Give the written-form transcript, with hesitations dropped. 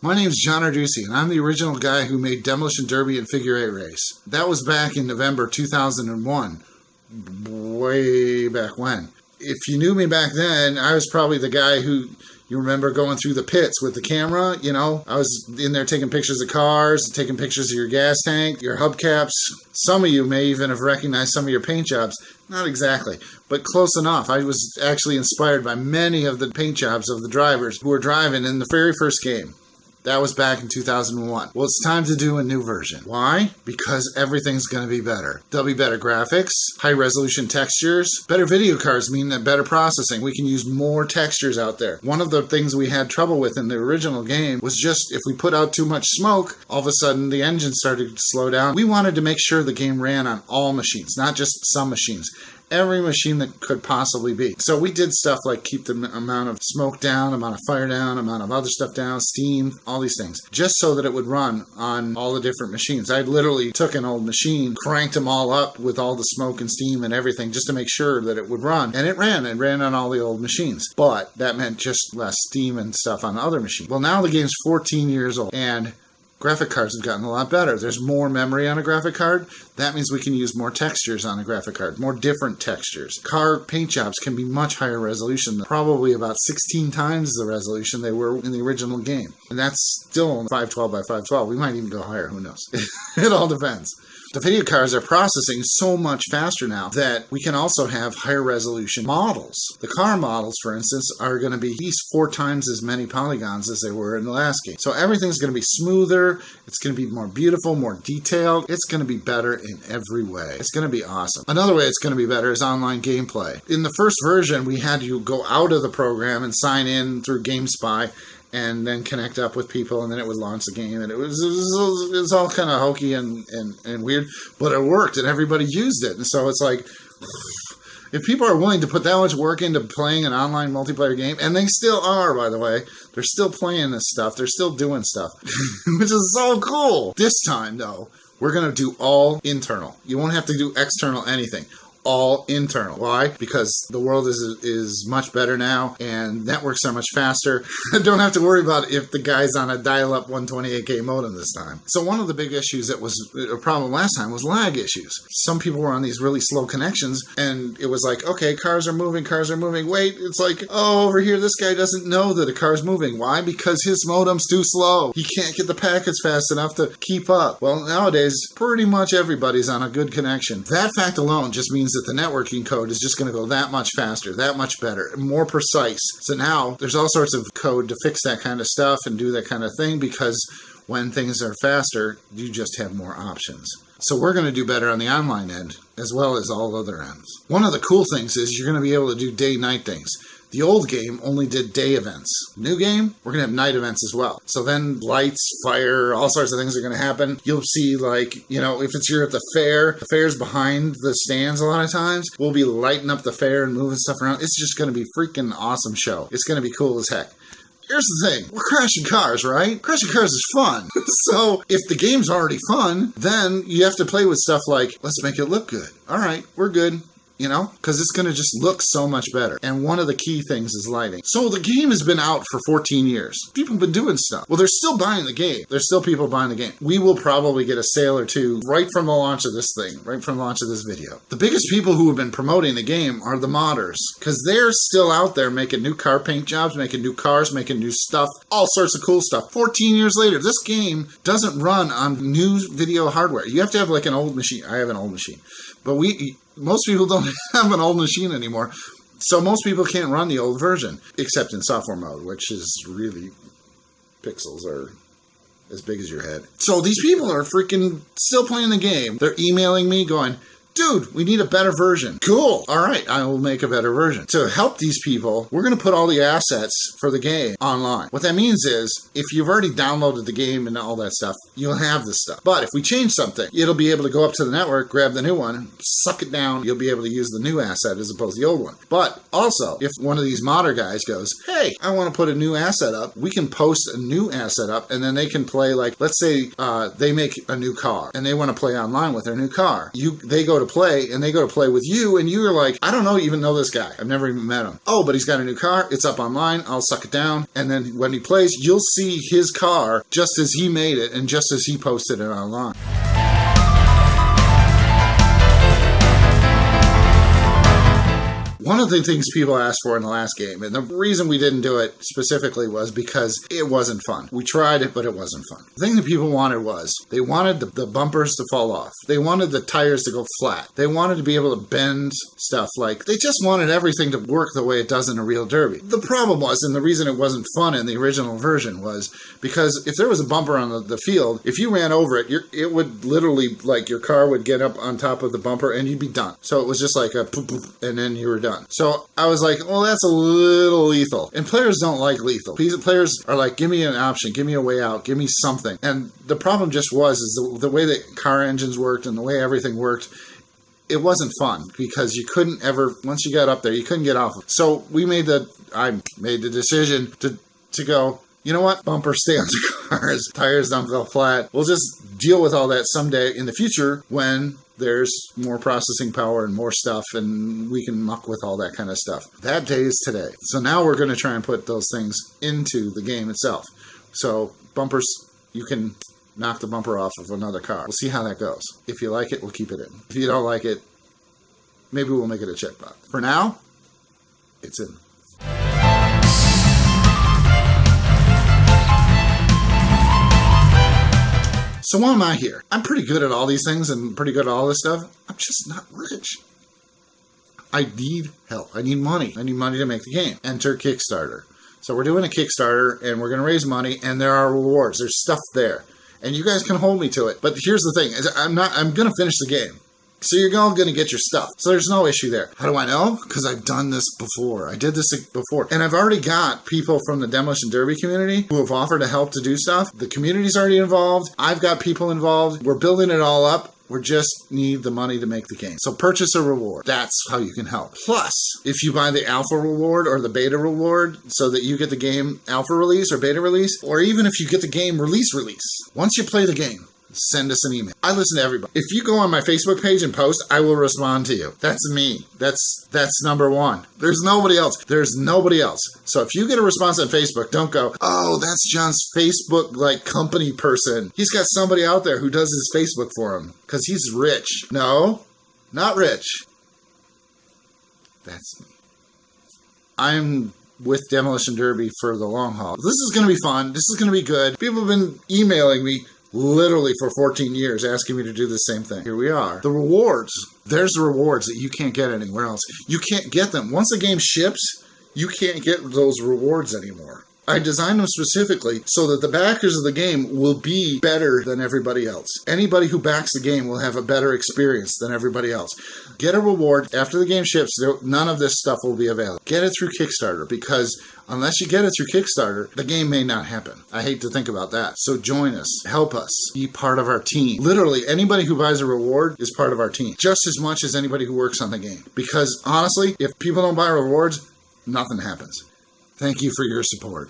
My name's John Arducci, and I'm the original guy who made Demolition Derby and Figure 8 Race. That was back in November 2001. Way back when. If you knew me back then, I was probably the guy who... You remember going through the pits with the camera, you know? I was in there taking pictures of cars, taking pictures of your gas tank, your hubcaps. Some of you may even have recognized some of your paint jobs. Not exactly, but close enough. I was actually inspired by many of the paint jobs of the drivers who were driving in the very first game. That was back in 2001. Well, it's time to do a new version. Why? Because everything's going to be better. There'll be better graphics, high-resolution textures. Better video cards mean that better processing. We can use more textures out there. One of the things we had trouble with in the original game was just if we put out too much smoke, all of a sudden the engine started to slow down. We wanted to make sure the game ran on all machines, not just some machines. Every machine that could possibly be. So we did stuff like keep the amount of smoke down, amount of fire down, amount of other stuff down, steam, all these things, just so that it would run on all the different machines. I literally took an old machine, cranked them all up with all the smoke and steam and everything just to make sure that it would run. And it ran on all the old machines. But that meant just less steam and stuff on other machines. Well, now the game's 14 years old, and graphic cards have gotten a lot better. There's more memory on a graphic card. That means we can use more textures on a graphic card, more different textures. Car paint jobs can be much higher resolution, probably about 16 times the resolution they were in the original game. And that's still 512 by 512. We might even go higher, who knows? It all depends. The video cards are processing so much faster now that we can also have higher resolution models. The car models, for instance, are going to be at least 4 times as many polygons as they were in the last game. So everything's going to be smoother, it's going to be more beautiful, more detailed, it's going to be better in every way. It's going to be awesome. Another way it's going to be better is online gameplay. In the first version, we had you go out of the program and sign in through GameSpy, and then connect up with people, and then it would launch the game, and it was all kind of hokey and weird, but it worked, and everybody used it, and so it's like, if people are willing to put that much work into playing an online multiplayer game, and they still are, by the way, they're still playing this stuff, they're still doing stuff, which is so cool. This time, though, we're going to do all internal. You won't have to do external anything. All internal. Why? Because the world is much better now, and networks are much faster. I don't have to worry about if the guy's on a dial-up 128K modem this time. So one of the big issues that was a problem last time was lag issues. Some people were on these really slow connections, and it was like, okay, cars are moving. Wait, it's like, oh, over here, this guy doesn't know that a car's moving. Why? Because his modem's too slow. He can't get the packets fast enough to keep up. Well, nowadays, pretty much everybody's on a good connection. That fact alone just means that the networking code is just going to go that much faster, that much better, more precise. So now there's all sorts of code to fix that kind of stuff and do that kind of thing, because when things are faster, you just have more options. So we're going to do better on the online end as well as all other ends. One of the cool things is you're going to be able to do day-night things. The old game only did day events. New game, we're going to have night events as well. So then lights, fire, all sorts of things are going to happen. You'll see, like, you know, if you're at the fair's behind the stands a lot of times. We'll be lighting up the fair and moving stuff around. It's just going to be a freaking awesome show. It's going to be cool as heck. Here's the thing. We're crashing cars, right? Crashing cars is fun. So if the game's already fun, then you have to play with stuff like, let's make it look good. All right, we're good. You know, because it's going to just look so much better. And one of the key things is lighting. So the game has been out for 14 years. People have been doing stuff. Well, they're still buying the game. There's still people buying the game. We will probably get a sale or two right from the launch of this thing, right from the launch of this video. The biggest people who have been promoting the game are the modders, because they're still out there making new car paint jobs, making new cars, making new stuff, all sorts of cool stuff. 14 years later, this game doesn't run on new video hardware. You have to have like an old machine. I have an old machine. But most people don't have an old machine anymore, so most people can't run the old version, except in software mode, which is really, pixels are as big as your head. So these people are freaking still playing the game. They're emailing me going, dude, we need a better version. Cool. All right, I will make a better version. To help these people, we're going to put all the assets for the game online. What that means is, if you've already downloaded the game and all that stuff, you'll have this stuff. But if we change something, it'll be able to go up to the network, grab the new one, suck it down. You'll be able to use the new asset as opposed to the old one. But also, if one of these modder guys goes, hey, I want to put a new asset up, we can post a new asset up, and then they can play, like, let's say they make a new car, and they want to play online with their new car. They go to to play, and they go to play with you, and you're like, I don't even know this guy. I've never even met him. Oh, but he's got a new car. It's up online. I'll suck it down. And then when he plays, you'll see his car just as he made it and just as he posted it online. One of the things people asked for in the last game, and the reason we didn't do it specifically was because it wasn't fun. We tried it, but it wasn't fun. The thing that people wanted was, they wanted the bumpers to fall off. They wanted the tires to go flat. They wanted to be able to bend stuff. Like, they just wanted everything to work the way it does in a real derby. The problem was, and the reason it wasn't fun in the original version was, because if there was a bumper on the field, if you ran over it, it would literally, like, your car would get up on top of the bumper and you'd be done. So it was just like a poop, poop, and then you were done. So I was like, well, that's a little lethal. And players don't like lethal. Players are like, give me an option, give me a way out, give me something. And the problem just is the way that car engines worked and the way everything worked, it wasn't fun because you couldn't ever, once you got up there, you couldn't get off. So I made the decision to go, you know what? Bumpers stay on the cars. Tires don't go flat. We'll just deal with all that someday in the future when there's more processing power and more stuff, and we can muck with all that kind of stuff. That day is today. So now we're going to try and put those things into the game itself. So bumpers, you can knock the bumper off of another car. We'll see how that goes. If you like it, we'll keep it in. If you don't like it, maybe we'll make it a checkbox. For now, it's in. So why am I here? I'm pretty good at all these things and pretty good at all this stuff. I'm just not rich. I need help. I need money. I need money to make the game. Enter Kickstarter. So we're doing a Kickstarter and we're going to raise money and there are rewards. There's stuff there. And you guys can hold me to it. But here's the thing. I'm going to finish the game. So you're all going to get your stuff. So there's no issue there. How do I know? Because I've done this before. I did this before. And I've already got people from the Demolition Derby community who have offered to help to do stuff. The community's already involved. I've got people involved. We're building it all up. We just need the money to make the game. So purchase a reward. That's how you can help. Plus, if you buy the alpha reward or the beta reward so that you get the game alpha release or beta release, or even if you get the game release, once you play the game, send us an email. I listen to everybody. If you go on my Facebook page and post, I will respond to you. That's me. That's number one. There's nobody else. There's nobody else. So if you get a response on Facebook, don't go, oh, that's John's Facebook company person. He's got somebody out there who does his Facebook for him because he's rich. No, not rich. That's me. I'm with Demolition Derby for the long haul. This is going to be fun. This is going to be good. People have been emailing me literally for 14 years asking me to do the same thing. Here we are. The rewards. There's the rewards that you can't get anywhere else. You can't get them. Once the game ships, you can't get those rewards anymore. I designed them specifically so that the backers of the game will be better than everybody else. Anybody who backs the game will have a better experience than everybody else. Get a reward. After the game ships, none of this stuff will be available. Get it through Kickstarter, because unless you get it through Kickstarter, the game may not happen. I hate to think about that. So join us. Help us. Be part of our team. Literally, anybody who buys a reward is part of our team, just as much as anybody who works on the game. Because honestly, if people don't buy rewards, nothing happens. Thank you for your support.